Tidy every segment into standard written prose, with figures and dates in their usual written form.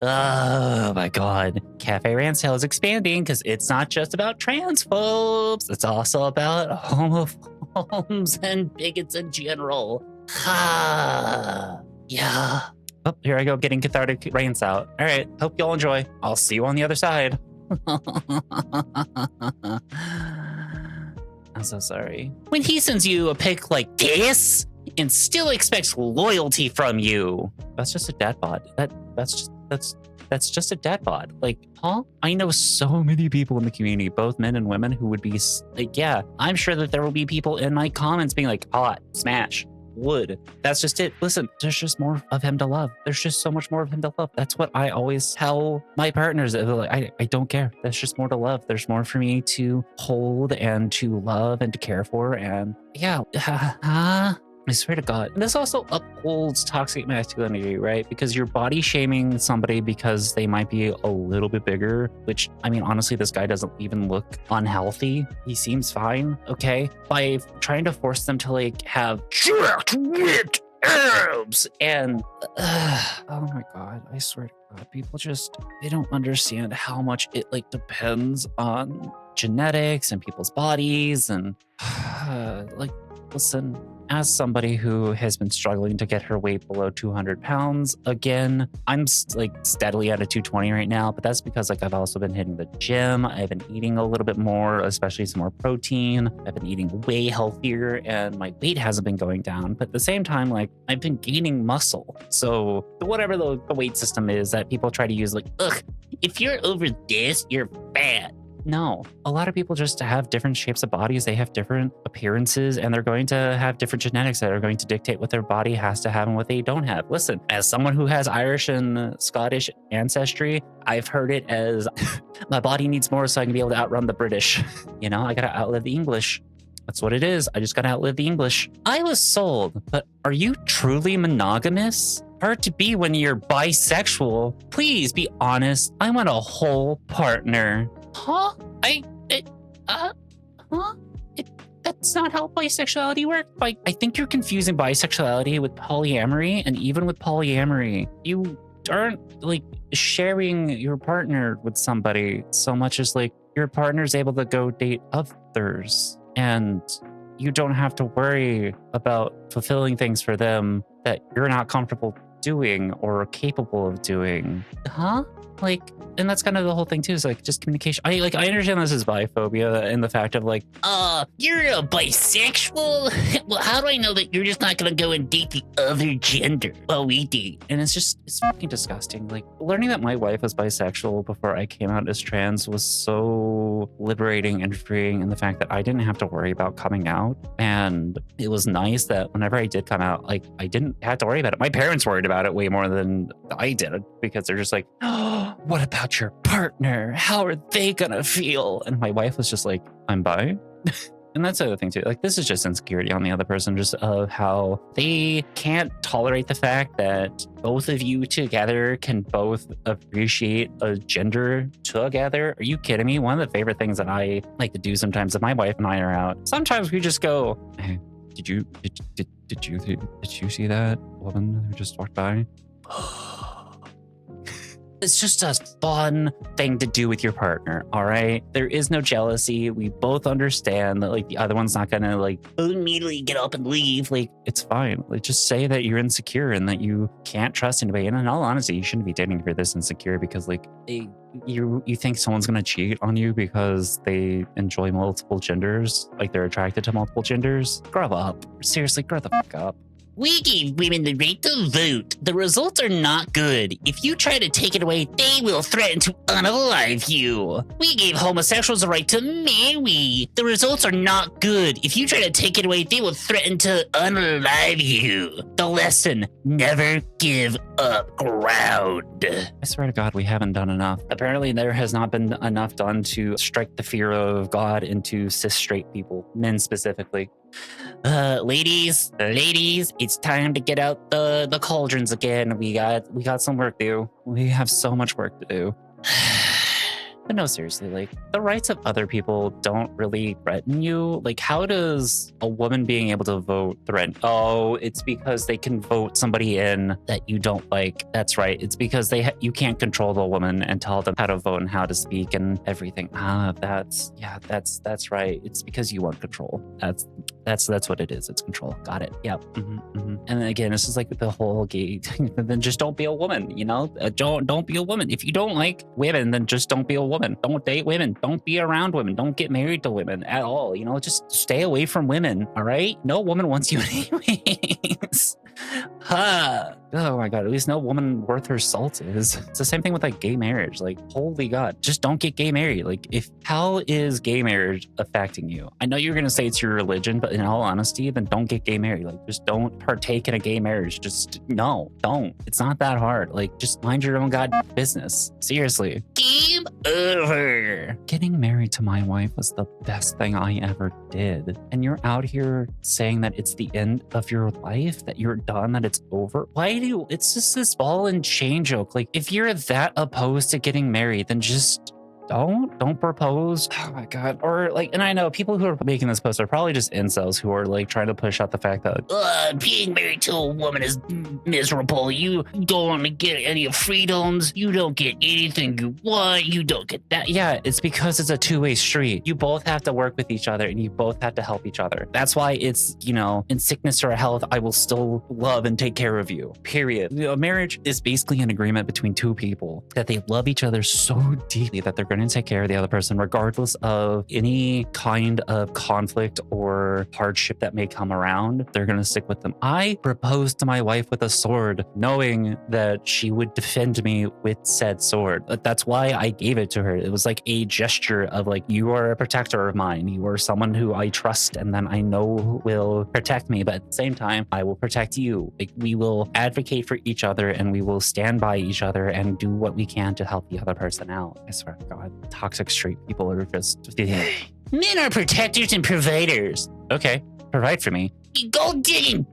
Oh my God. Cafe Rant sale is expanding because it's not just about transphobes. It's also about homophobes and bigots in general. Ha. Yeah. Oh, here I go getting cathartic rants out. All right. Hope y'all enjoy. I'll see you on the other side. I'm so sorry. When he sends you a pic like this and still expects loyalty from you, that's just a dad bod. That's just a dad bod. Like, huh? I know so many people in the community, both men and women, who would be like, yeah, I'm sure that there will be people in my comments being like, hot, smash, would. That's just it. Listen, there's just more of him to love. There's just so much more of him to love. That's what I always tell my partners. I don't care. There's just more to love. There's more for me to hold and to love and to care for. And yeah, I swear to God. And this also upholds toxic masculinity, right? Because you're body shaming somebody because they might be a little bit bigger, which, I mean, honestly, this guy doesn't even look unhealthy. He seems fine, okay? By trying to force them to like have ripped abs and, oh my God, I swear to God, people just, they don't understand how much it like depends on genetics and people's bodies and like, listen, as somebody who has been struggling to get her weight below 200 pounds, again, I'm like steadily at a 220 right now, but that's because like I've also been hitting the gym. I've been eating a little bit more, especially some more protein. I've been eating way healthier and my weight hasn't been going down. But at the same time, like I've been gaining muscle. So whatever the weight system is that people try to use, like, ugh, if you're over this, you're fat. No, a lot of people just have different shapes of bodies. They have different appearances and they're going to have different genetics that are going to dictate what their body has to have and what they don't have. Listen, as someone who has Irish and Scottish ancestry, I've heard it as my body needs more so I can be able to outrun the British. You know, I gotta outlive the English. That's what it is. I just gotta outlive the English. I was sold, but are you truly monogamous? Hard to be when you're bisexual. Please be honest. I want a whole partner. Huh? That's not how bisexuality works. I think you're confusing bisexuality with polyamory, and even with polyamory, you aren't like sharing your partner with somebody so much as like your partner's able to go date others, and you don't have to worry about fulfilling things for them that you're not comfortable doing or capable of doing. Huh? Like, and that's kind of the whole thing too, is like just communication. I understand this is biphobia and the fact of like, you're a bisexual? Well, how do I know that you're just not gonna go and date the other gender while we date? And it's fucking disgusting. Like, learning that my wife was bisexual before I came out as trans was so liberating and freeing in the fact that I didn't have to worry about coming out. And it was nice that whenever I did come out, like, I didn't have to worry about it. My parents worried about it way more than I did, because they're just like, oh, what about your partner? How are they gonna feel? And my wife was just like, I'm bi. And that's the other thing too. Like, this is just insecurity on the other person, just of how they can't tolerate the fact that both of you together can both appreciate a gender together. Are you kidding me? One of the favorite things that I like to do sometimes if my wife and I are out, sometimes we just go, hey, did you see that woman who just walked by? It's just a fun thing to do with your partner, all right? There is no jealousy. We both understand that, like, the other one's not gonna, like, immediately get up and leave. Like, it's fine. Like, just say that you're insecure and that you can't trust anybody. And in all honesty, you shouldn't be dating if you're this insecure, because, like, you think someone's gonna cheat on you because they enjoy multiple genders, like they're attracted to multiple genders. Grow up. Seriously, grow the fuck up. We gave women the right to vote. The results are not good. If you try to take it away, they will threaten to unalive you. We gave homosexuals the right to marry. The results are not good. If you try to take it away, they will threaten to unalive you. The lesson, never give up ground. I swear to God, we haven't done enough. Apparently, there has not been enough done to strike the fear of God into cis straight people, men specifically. Ladies, it's time to get out the cauldrons again. We got some work to do. We have so much work to do. But no, seriously, like the rights of other people don't really threaten you. Like, how does a woman being able to vote threaten? Oh, it's because they can vote somebody in that you don't like. That's right. It's because you can't control the woman and tell them how to vote and how to speak and everything. That's right. It's because you want control. That's what it is. It's control. Got it. Yep. And then again, this is like the whole gay thing. Then just don't be a woman. You know, don't be a woman. If you don't like women, then just don't be a woman. Don't date women. Don't be around women. Don't get married to women at all. You know, just stay away from women. All right. No woman wants you anyways. Oh my God, at least no woman worth her salt is. It's the same thing with like gay marriage. Like, holy God, just don't get gay married. Like, how is gay marriage affecting you? I know you're going to say it's your religion, but in all honesty, then don't get gay married. Like, just don't partake in a gay marriage. Just no, don't. It's not that hard. Like, just mind your own goddamn business. Seriously. Game over. Getting married to my wife was the best thing I ever did. And you're out here saying that it's the end of your life, that you're done, that it's over. It's just this ball and chain joke. Like, if you're that opposed to getting married, then just don't propose. Oh my God. Or like, and I know people who are making this post are probably just incels who are like trying to push out the fact that being married to a woman is miserable. You don't get any freedoms. You don't get anything you want. You don't get that. Yeah, it's because it's a two-way street. You both have to work with each other and you both have to help each other. That's why it's, you know, in sickness or health, I will still love and take care of you. Period. You know, marriage is basically an agreement between two people that they love each other so deeply that they're going to take care of the other person regardless of any kind of conflict or hardship that may come around. They're going to stick with them. I proposed to my wife with a sword knowing that she would defend me with said sword. That's why I gave it to her. It was like a gesture of like, you are a protector of mine. You are someone who I trust and then I know will protect me, but at the same time I will protect you. Like, we will advocate for each other and we will stand by each other and do what we can to help the other person out. I swear to God. Toxic straight people are just men are protectors and providers. Okay, provide for me. Go digging.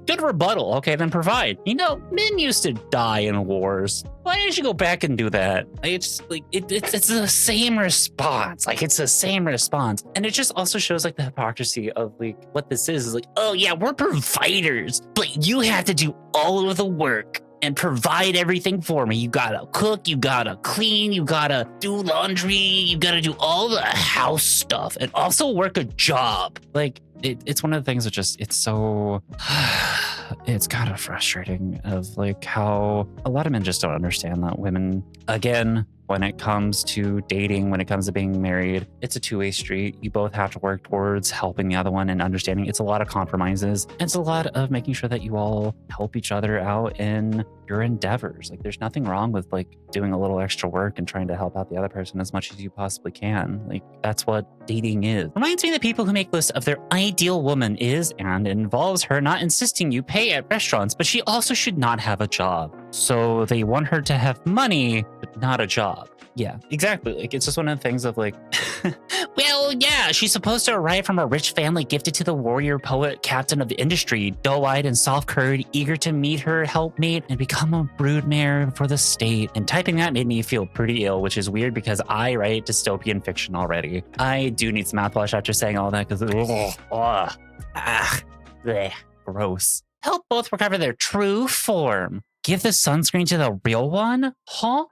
Good rebuttal. Okay, then provide. You know, men used to die in wars. Why didn't you go back and do that? It's like it's the same response. Like, it's the same response, and it just also shows like the hypocrisy of like what this is like. Oh yeah, we're providers, but you have to do all of the work and provide everything for me. You gotta cook, you gotta clean, you gotta do laundry, you gotta do all the house stuff and also work a job. Like, it's one of the things that just, it's so, it's kind of frustrating of like how a lot of men just don't understand that women, again, when it comes to dating, when it comes to being married, it's a two-way street. You both have to work towards helping the other one and understanding. It's a lot of compromises. And it's a lot of making sure that you all help each other out in your endeavors. Like, there's nothing wrong with like doing a little extra work and trying to help out the other person as much as you possibly can. Like, that's what dating is. Reminds me of the people who make lists of their ideal woman is and involves her not insisting you pay at restaurants, but she also should not have a job. So they want her to have money, but not a job. Yeah, exactly. Like, it's just one of the things of like, well, yeah, she's supposed to arrive from a rich family gifted to the warrior poet captain of the industry, doe-eyed and soft-curd, eager to meet her helpmate and become a broodmare for the state. And typing that made me feel pretty ill, which is weird because I write dystopian fiction already. I do need some mouthwash after saying all that because gross. Help both recover their true form. Give the sunscreen to the real one? Huh?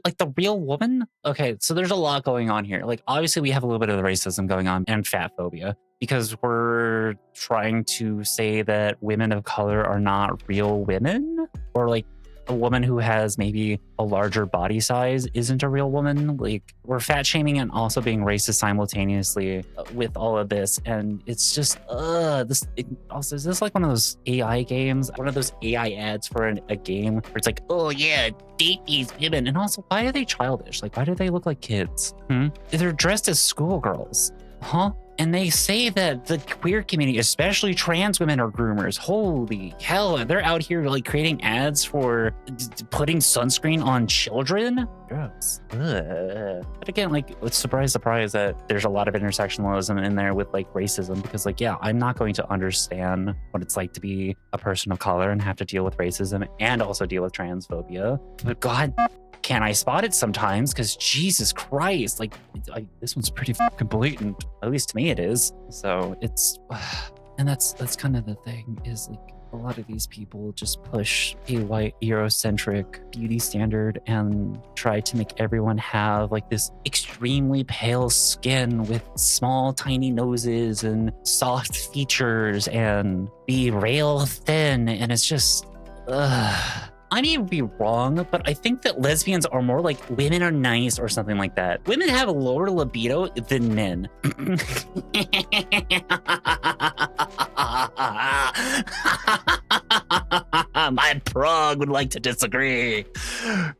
Like the real woman? Okay, so there's a lot going on here. Like, obviously we have a little bit of the racism going on and fat phobia because we're trying to say that women of color are not real women, or like a woman who has maybe a larger body size isn't a real woman. Like, we're fat shaming and also being racist simultaneously with all of this. And it's just, is this like one of those AI games? One of those AI ads for a game where it's like, oh yeah, date these women. And also, why are they childish? Like, why do they look like kids? They're dressed as schoolgirls. Huh? And they say that the queer community, especially trans women, are groomers. Holy hell, they're out here like creating ads for putting sunscreen on children? Gross. But again, like, it's surprise that there's a lot of intersectionalism in there with like racism, because like, yeah, I'm not going to understand what it's like to be a person of color and have to deal with racism and also deal with transphobia. But God can I spot it sometimes? Because Jesus Christ, like this one's pretty fucking blatant. At least to me it is. So it's, and that's kind of the thing is like, a lot of these people just push a white Eurocentric beauty standard and try to make everyone have like this extremely pale skin with small, tiny noses and soft features and be rail thin. And it's just, I may be wrong, but I think that lesbians are more like women are nice or something like that. Women have a lower libido than men. My prog would like to disagree.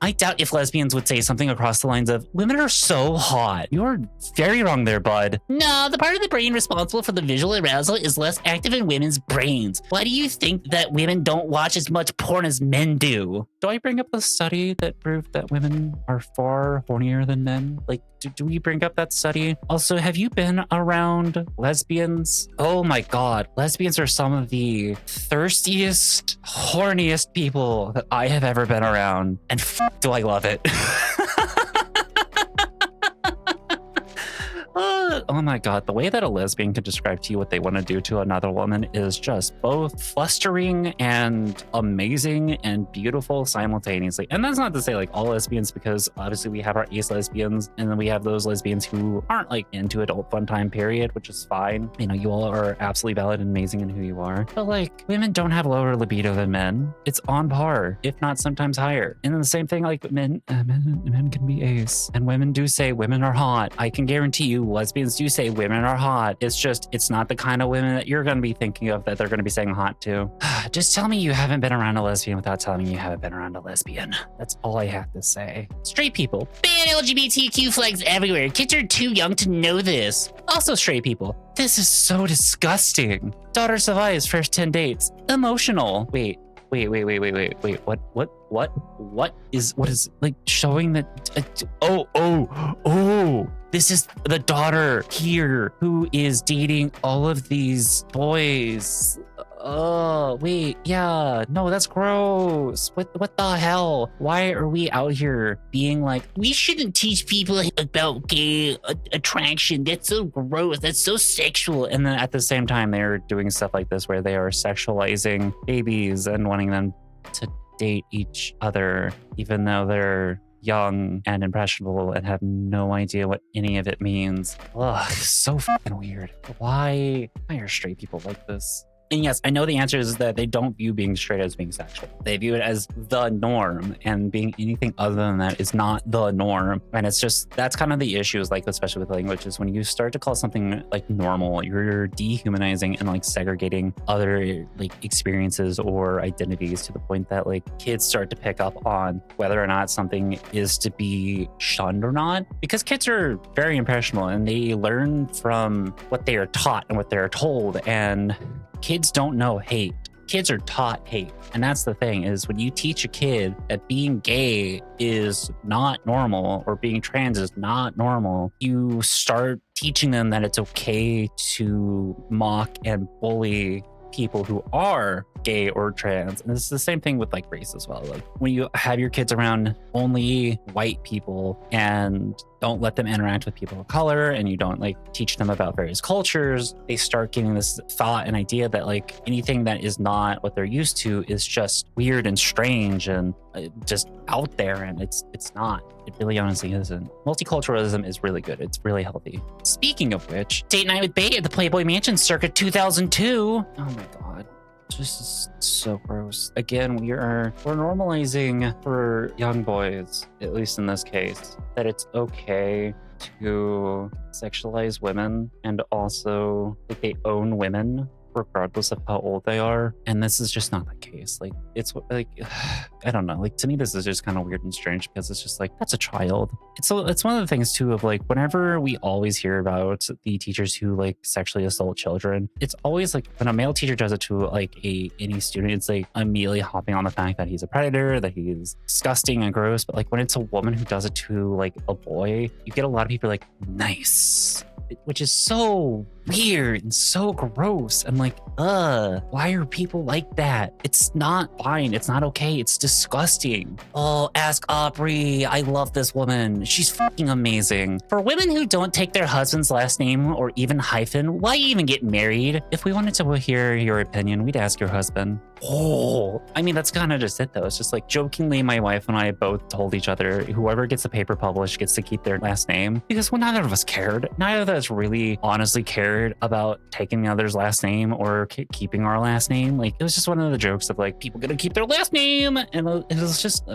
I doubt if lesbians would say something across the lines of, women are so hot. You're very wrong there, bud. No, the part of the brain responsible for the visual arousal is less active in women's brains. Why do you think that women don't watch as much porn as men do? Do I bring up the study that proved that women are far hornier than men? Like, do we bring up that study? Also, have you been around lesbians? Oh my God. Lesbians are some of the thirstiest, horniest people that I have ever been around. And do I love it. Oh my God, the way that a lesbian can describe to you what they want to do to another woman is just both flustering and amazing and beautiful simultaneously. And that's not to say like all lesbians, because obviously we have our ace lesbians and then we have those lesbians who aren't like into adult fun time period, which is fine. You know, you all are absolutely valid and amazing in who you are. But like women don't have lower libido than men. It's on par, if not sometimes higher. And then the same thing, like men can be ace, and women do say women are hot. I can guarantee you lesbians do say women are hot. It's just, it's not the kind of women that you're going to be thinking of that they're going to be saying hot to. Just tell me you haven't been around a lesbian without telling me you haven't been around a lesbian. That's all I have to say. Straight people. Ban LGBTQ flags everywhere. Kids are too young to know this. Also straight people. This is so disgusting. Daughter survives first 10 dates. Emotional. Wait. What is like showing that? This is the daughter here who is dating all of these boys. Oh, wait, yeah, no, that's gross. What the hell? Why are we out here being like, we shouldn't teach people about gay attraction. That's so gross. That's so sexual. And then at the same time, they're doing stuff like this where they are sexualizing babies and wanting them to date each other, even though they're young and impressionable and have no idea what any of it means. Ugh, so fucking weird. Why are straight people like this? And yes, I know the answer is that they don't view being straight as being sexual. They view it as the norm, and being anything other than that is not the norm. And it's just, that's kind of the issue, is like, especially with language, is when you start to call something like normal, you're dehumanizing and like segregating other like experiences or identities to the point that like kids start to pick up on whether or not something is to be shunned or not. Because kids are very impressionable and they learn from what they are taught and what they're told, and kids don't know hate. Kids are taught hate. And that's the thing, is when you teach a kid that being gay is not normal or being trans is not normal, you start teaching them that it's okay to mock and bully people who are gay or trans. And it's the same thing with like race as well. Like when you have your kids around only white people and don't let them interact with people of color, and you don't like teach them about various cultures, they start getting this thought and idea that like anything that is not what they're used to is just weird and strange and just out there, and it's not. It really honestly isn't. Multiculturalism is really good. It's really healthy. Speaking of which, date night with Bae at the Playboy Mansion circa 2002. Oh my God. This is so gross. Again, we're normalizing for young boys, at least in this case, that it's okay to sexualize women and also like they own women regardless of how old they are. And this is just not the case. Like, it's like, I don't know. Like, to me, this is just kind of weird and strange because it's just like, that's a child. It's one of the things too of like, whenever we always hear about the teachers who like sexually assault children, it's always like when a male teacher does it to like any student, it's like immediately hopping on the fact that he's a predator, that he's disgusting and gross. But like when it's a woman who does it to like a boy, you get a lot of people like, nice. Which is so weird and so gross. I'm like, why are people like that? It's not fine. It's not okay. It's disgusting. Oh, ask Aubrey. I love this woman. She's fucking amazing. For women who don't take their husband's last name or even hyphen, why even get married? If we wanted to hear your opinion, we'd ask your husband. Oh, I mean, that's kind of just it though. It's just like jokingly, my wife and I both told each other, whoever gets the paper published gets to keep their last name, because well, neither of us cared. Neither of us really honestly cared about taking the other's last name or keeping our last name. Like, it was just one of the jokes of like, people gonna keep their last name. And it was just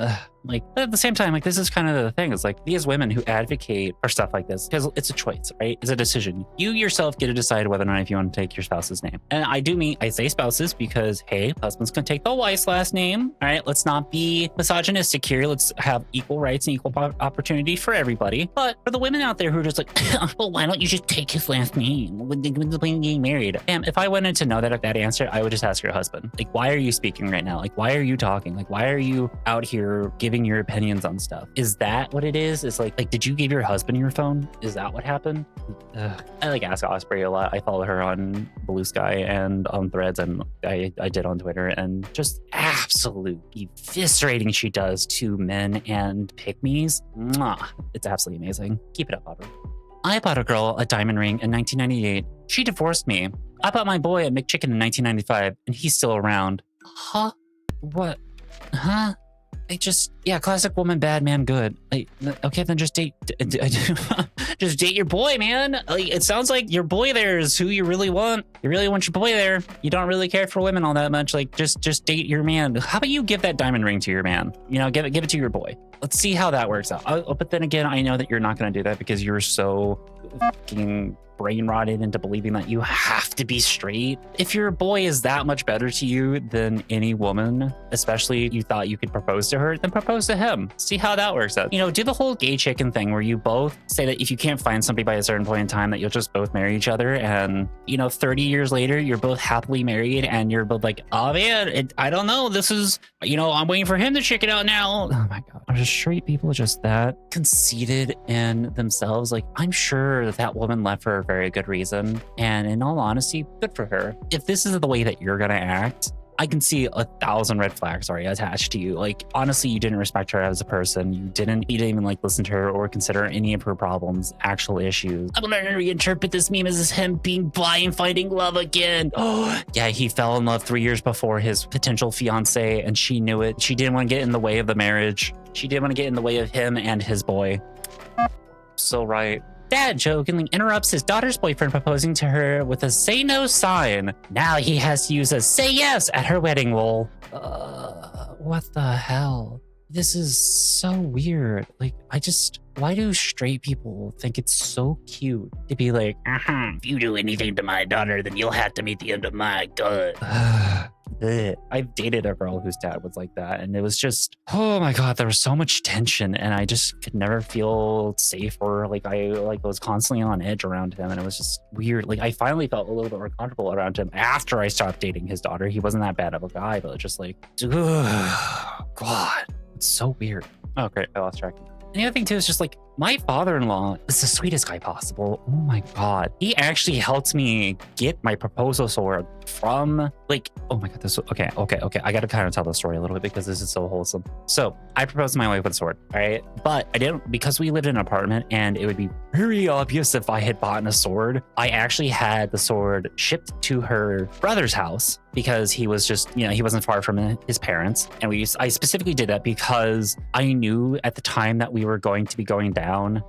like, but at the same time, like, this is kind of the thing. It's like these women who advocate for stuff like this, because it's a choice, right? It's a decision. You yourself get to decide whether or not if you want to take your spouse's name. And I say spouses because, hey, husband's gonna take the wife's last name. All right, let's not be misogynistic here. Let's have equal rights and equal opportunity for everybody. But for the women out there who are just like, well, why don't you just take his last name when getting married? And if I wanted to know that answer, I would just ask your husband. Like, why are you speaking right now? Like, why are you talking? Like, why are you out here giving your opinions on stuff? Is that what it is? It's like, did you give your husband your phone? Is that what happened? I like ask Osprey a lot. I follow her on Blue Sky and on Threads, and I did on Twitter, and just absolute eviscerating she does to men and pick-me's. It's absolutely amazing. Keep it up, Aubrey. I bought a girl a diamond ring in 1998. She divorced me. I bought my boy a McChicken in 1995, and he's still around. Huh? What? Huh? Classic woman, bad man, good. Like, okay, then just date, just date your boy, man. Like, it sounds like your boy there is who you really want. You really want your boy there. You don't really care for women all that much. Like, just date your man. How about you give that diamond ring to your man? You know, give it to your boy. Let's see how that works out. But then again, I know that you're not going to do that because you're so fucking brain rotted into believing that you have to be straight. If your boy is that much better to you than any woman, especially you thought you could propose to her, then propose to him. See how that works out. You know, do the whole gay chicken thing where you both say that if you can't find somebody by a certain point in time, that you'll just both marry each other. And, you know, 30 years later, you're both happily married and you're both like, oh man, I don't know. This is, you know, I'm waiting for him to check it out now. Oh my God. Are just straight people just that conceited in themselves? Like, I'm sure that woman left for a very good reason. And in all honesty, good for her. If this is the way that you're going to act, I can see 1,000 red flags already attached to you. Like, honestly, you didn't respect her as a person. You didn't even like listen to her or consider any of her problems, actual issues. I'm gonna reinterpret this meme as him being bi and finding love again. Oh, yeah, he fell in love 3 years before his potential fiance, and she knew it. She didn't want to get in the way of the marriage. She didn't want to get in the way of him and his boy. So right. Dad jokingly interrupts his daughter's boyfriend proposing to her with a say no sign. Now he has to use a say yes at her wedding role. What the hell? This is so weird. Like, why do straight people think it's so cute to be like, if you do anything to my daughter, then you'll have to meet the end of my gut. I've dated a girl whose dad was like that, and it was just, oh my God, there was so much tension, and I just could never feel safe, or like I was constantly on edge around him, and it was just weird. Like, I finally felt a little bit more comfortable around him after I stopped dating his daughter. He wasn't that bad of a guy, but just like, God, it's so weird. Oh, great, I lost track. And the other thing too is just like, my father-in-law is the sweetest guy possible. Oh my God. He actually helped me get my proposal sword from like, oh my God, okay. I got to kind of tell the story a little bit because this is so wholesome. So I proposed to my wife with a sword, all right? But I didn't, because we lived in an apartment and it would be very obvious if I had bought a sword. I actually had the sword shipped to her brother's house because he was just, you know, he wasn't far from his parents. And I specifically did that because I knew at the time that we were going to be going down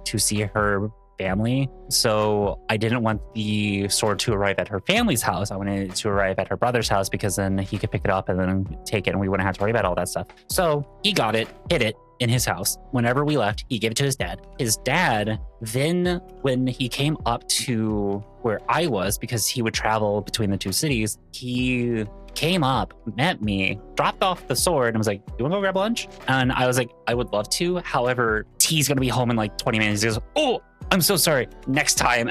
to see her family. So I didn't want the sword to arrive at her family's house. I wanted it to arrive at her brother's house because then he could pick it up and then take it and we wouldn't have to worry about all that stuff. So he got it, hid it in his house. Whenever we left, he gave it to his dad. His dad, then when he came up to where I was, because he would travel between the two cities, he came up, met me, dropped off the sword, and was like, you wanna go grab lunch? And I was like, I would love to. However, T's gonna be home in like 20 minutes. He goes, oh, I'm so sorry. Next time.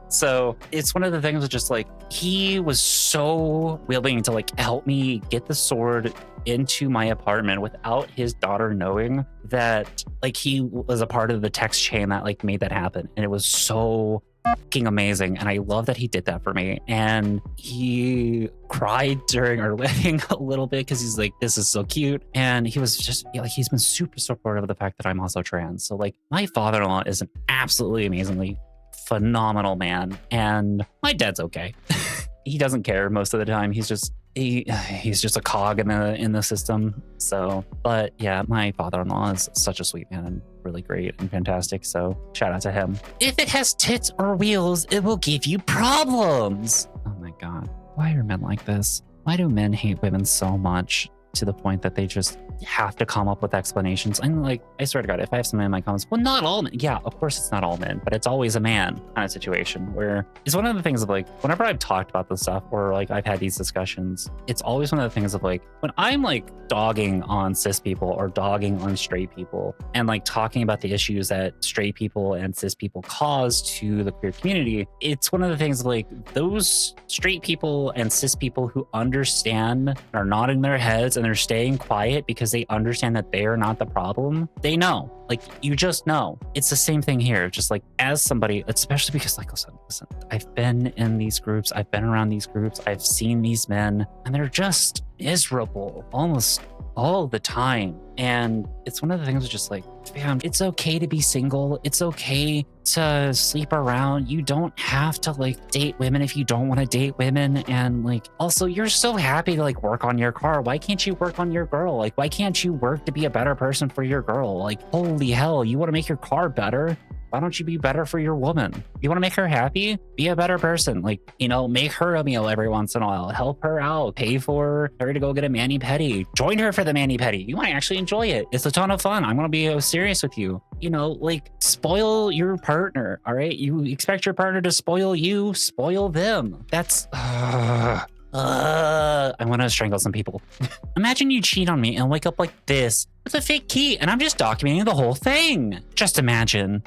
So it's one of the things of just like, he was so willing to like help me get the sword into my apartment without his daughter knowing that like he was a part of the text chain that like made that happen. And it was so fucking amazing. And I love that he did that for me. And he cried during our wedding a little bit because he's like, this is so cute. And he was just like, he's been super supportive of the fact that I'm also trans. So like my father-in-law is an absolutely amazingly phenomenal man. And my dad's okay. He doesn't care most of the time. He's just a cog in the system. So, but yeah, my father-in-law is such a sweet man and really great and fantastic. So shout out to him. If it has tits or wheels, it will give you problems. Oh my God. Why are men like this? Why do men hate women so much to the point that they just have to come up with explanations? And like, I swear to God, if I have some men in my comments, well, not all men. Yeah, of course it's not all men, but it's always a man kind of situation where it's one of the things of like, whenever I've talked about this stuff or like I've had these discussions, it's always one of the things of like, when I'm like dogging on cis people or dogging on straight people and like talking about the issues that straight people and cis people cause to the queer community, it's one of the things of like those straight people and cis people who understand, are nodding their heads and they're staying quiet because they understand that they are not the problem. They know, like, you just know. It's the same thing here. Just like as somebody, especially because like, listen, I've been in these groups, I've been around these groups, I've seen these men and they're just miserable almost all the time. And it's one of the things just like, fam, it's okay to be single. It's okay to sleep around. You don't have to like date women if you don't want to date women. And like, also you're so happy to like work on your car. Why can't you work on your girl? Like, why can't you work to be a better person for your girl? Like, holy hell, you want to make your car better? Why don't you be better for your woman? You want to make her happy? Be a better person. Like, you know, make her a meal every once in a while. Help her out. Pay for her to go get a mani-pedi. Join her for the mani-pedi. You might actually enjoy it. It's a ton of fun. I'm going to be serious with you. You know, like, spoil your partner, all right? You expect your partner to spoil you, spoil them. That's... I want to strangle some people. Imagine you cheat on me and wake up like this with a fake key and I'm just documenting the whole thing. Just imagine.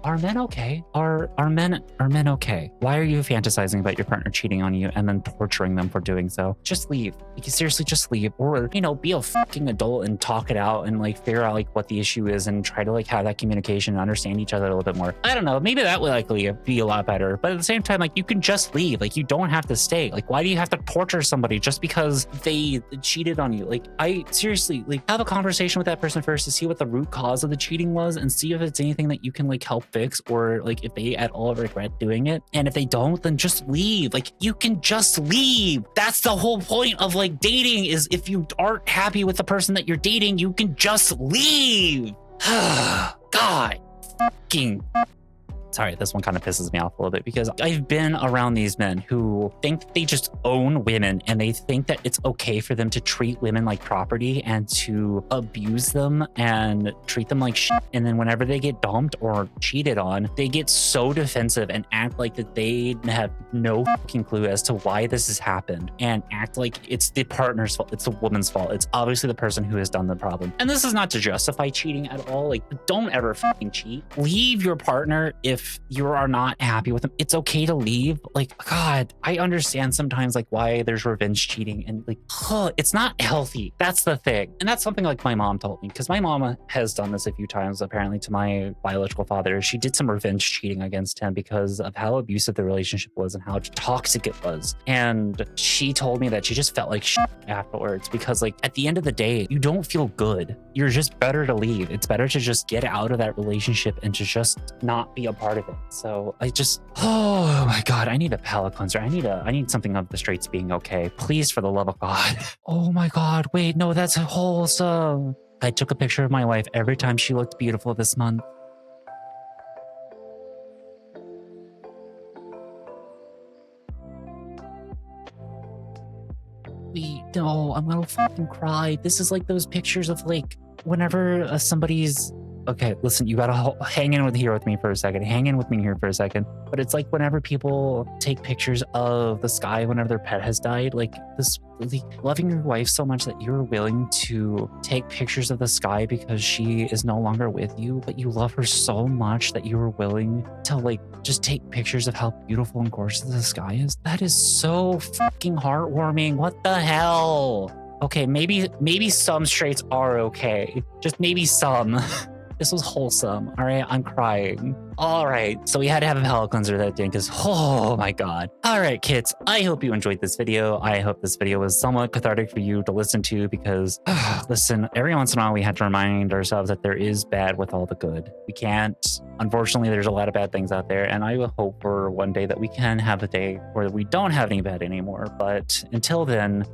Are men okay? Are men okay? Why are you fantasizing about your partner cheating on you and then torturing them for doing so? Just leave. Like, seriously, just leave. Or, you know, be a fucking adult and talk it out and like figure out like what the issue is and try to like have that communication and understand each other a little bit more. I don't know. Maybe that would likely be a lot better. But at the same time, like, you can just leave. Like, you don't have to stay. Like, why do you have to torture somebody just because they cheated on you? Like, I seriously, like, have a conversation with that person first to see what the root cause of the cheating was and see if it's anything that you can like help fix or like if they at all regret doing it. And if they don't, then just leave. Like, you can just leave. That's the whole point of like dating, is if you aren't happy with the person that you're dating, you can just leave. God fucking... Sorry, this one kind of pisses me off a little bit because I've been around these men who think they just own women and they think that it's okay for them to treat women like property and to abuse them and treat them like shit. And then whenever they get dumped or cheated on, they get so defensive and act like that they have no fucking clue as to why this has happened and act like it's the partner's fault. It's the woman's fault. It's obviously the person who has done the problem. And this is not to justify cheating at all. Like, don't ever fucking cheat. Leave your partner if you are not happy with them. It's okay to leave. Like, God, I understand sometimes like why there's revenge cheating and like, it's not healthy. That's the thing. And that's something like my mom told me, because my mama has done this a few times apparently to my biological father. She did some revenge cheating against him because of how abusive the relationship was and how toxic it was. And she told me that she just felt like shit afterwards because like at the end of the day, you don't feel good. You're just better to leave. It's better to just get out of that relationship and to just not be a part of it. So I just, oh my God, I need a palate cleanser. I need something of the straights being okay. Please, for the love of God. Oh my God, wait, no, that's wholesome. I took a picture of my wife every time she looked beautiful this month. Wait, no, I'm gonna fucking cry. This is like those pictures of like, whenever somebody's... Okay, listen, you gotta hang in here with me for a second. Hang in with me here for a second. But it's like whenever people take pictures of the sky whenever their pet has died, like this, like, loving your wife so much that you're willing to take pictures of the sky because she is no longer with you, but you love her so much that you were willing to like just take pictures of how beautiful and gorgeous the sky is. That is so fucking heartwarming. What the hell? Okay, maybe some straights are okay. Just maybe some. This was wholesome. All right, I'm crying. All right, so we had to have a palate cleanser that day because, oh my God. All right, kids, I hope you enjoyed this video. I hope this video was somewhat cathartic for you to listen to because, listen, every once in a while we have to remind ourselves that there is bad with all the good. We can't, unfortunately, there's a lot of bad things out there, and I will hope for one day that we can have a day where we don't have any bad anymore. But until then,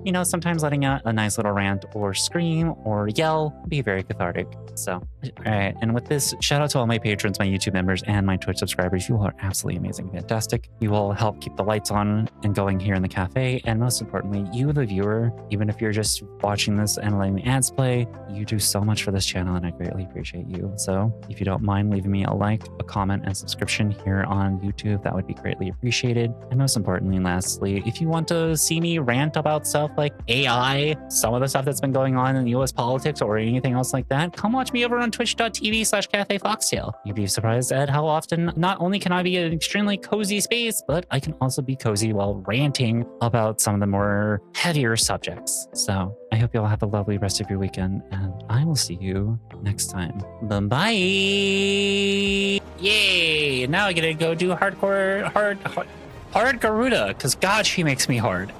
you know, sometimes letting out a nice little rant or scream or yell can be very cathartic. So, all right. And with this, shout out to all my patrons, my YouTube members, and my Twitch subscribers. You are absolutely amazing, fantastic. You will help keep the lights on and going here in the cafe. And most importantly, you, the viewer, even if you're just watching this and letting the ads play, you do so much for this channel, and I greatly appreciate you. So if you don't mind leaving me a like, a comment, and subscription here on YouTube, that would be greatly appreciated. And most importantly, and lastly, if you want to see me rant about stuff like AI, some of the stuff that's been going on in US politics, or anything else like that, come watch me over on twitch.tv/cafefoxtail. You'd be surprised at how often not only can I be an extremely cozy space, but I can also be cozy while ranting about some of the more heavier subjects. So I hope you all have a lovely rest of your weekend, and I will see you next time. Bye. Yay! Now I get to go do hard Garuda, because God, she makes me hard.